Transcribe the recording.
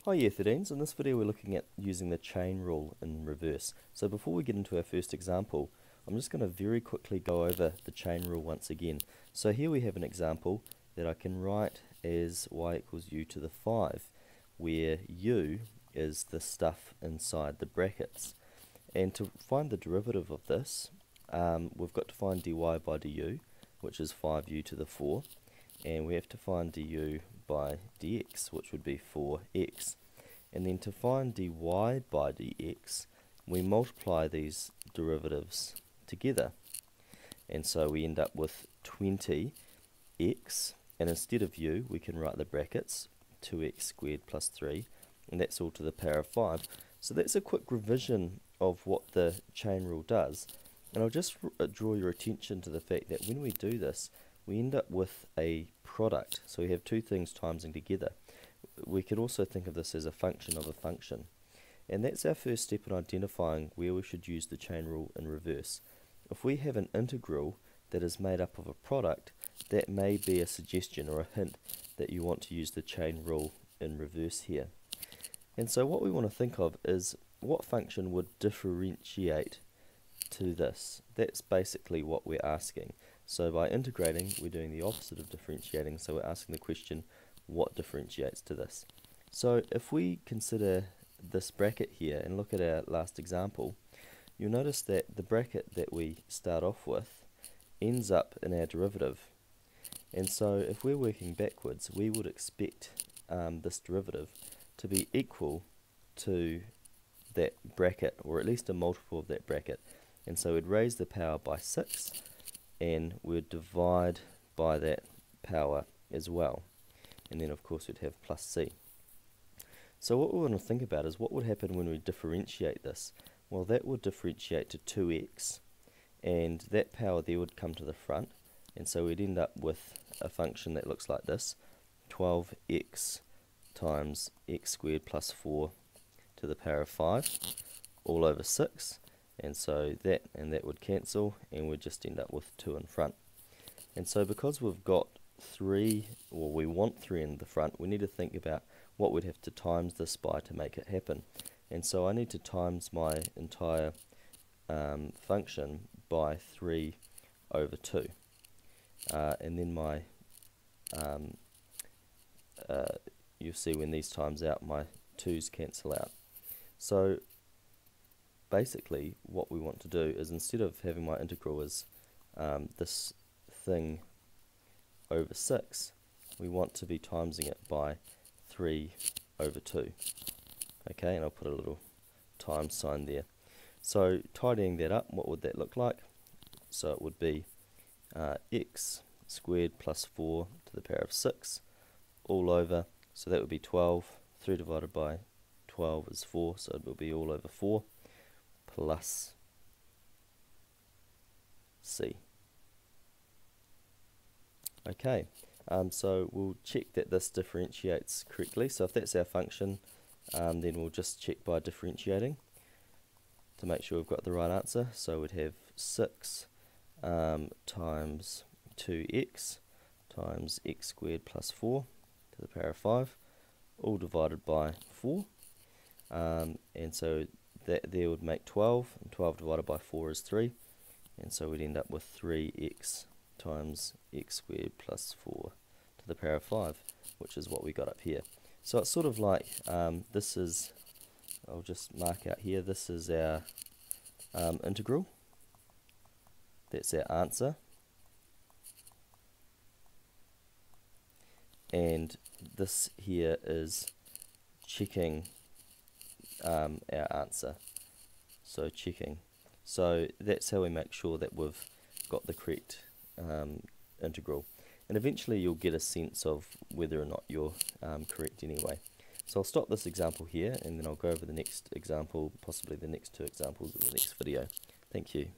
Hi Year 13s, in this video we're looking at using the chain rule in reverse. So before we get into our first example, I'm just going to very quickly go over the chain rule once again. So here we have an example that I can write as y equals u to the 5, where u is the stuff inside the brackets. And to find the derivative of this, we've got to find dy by du, which is 5u to the 4, and we have to find du by dx, which would be 4x. And then to find dy by dx, we multiply these derivatives together. And so we end up with 20x, and instead of u, we can write the brackets, 2x squared plus 3, and that's all to the power of 5. So that's a quick revision of what the chain rule does. And I'll just draw your attention to the fact that when we do this, we end up with a product. So we have two things timesing together. We could also think of this as a function of a function. And that's our first step in identifying where we should use the chain rule in reverse. If we have an integral that is made up of a product, that may be a suggestion or a hint that you want to use the chain rule in reverse here. And so what we want to think of is what function would differentiate to this. That's basically what we're asking. So by integrating, we're doing the opposite of differentiating, so we're asking the question, what differentiates to this? So if we consider this bracket here and look at our last example, you'll notice that the bracket that we start off with ends up in our derivative. And so if we're working backwards, we would expect this derivative to be equal to that bracket, or at least a multiple of that bracket. And so we'd raise the power by 6, and we'd divide by that power as well. And then of course we'd have plus c. So what we want to think about is what would happen when we differentiate this. Well, that would differentiate to 2x, and that power there would come to the front, and so we'd end up with a function that looks like this, 12x times x squared plus 4 to the power of 5 all over 6. And so that and that would cancel, and we'd just end up with 2 in front. And so because we've got 3, or we want 3 in the front, we need to think about what we'd have to times this by to make it happen. And so I need to times my entire function by 3 over 2. And then my you'll see when these times out, my 2's cancel out. So basically what we want to do is, instead of having my integral as this thing over 6, we want to be timesing it by 3 over 2. Okay, and I'll put a little times sign there. So tidying that up, what would that look like? So it would be x squared plus 4 to the power of 6 all over, so that would be 12. 3 divided by 12 is 4, so it will be all over 4 plus c. Okay, so we'll check that this differentiates correctly. So if that's our function, then we'll just check by differentiating to make sure we've got the right answer. So we'd have 6 times 2x times x squared plus 4 to the power of 5, all divided by 4. And so that there would make 12, and 12 divided by 4 is 3. And so we'd end up with 3x times x squared plus 4 to the power of 5, which is what we got up here. So it's sort of like, this is, I'll just mark out here, this is our integral. That's our answer. And this here is checking our answer. So checking. So that's how we make sure that we've got the correct integral. And eventually you'll get a sense of whether or not you're correct anyway. So I'll stop this example here, and then I'll go over the next example, possibly the next two examples in the next video. Thank you.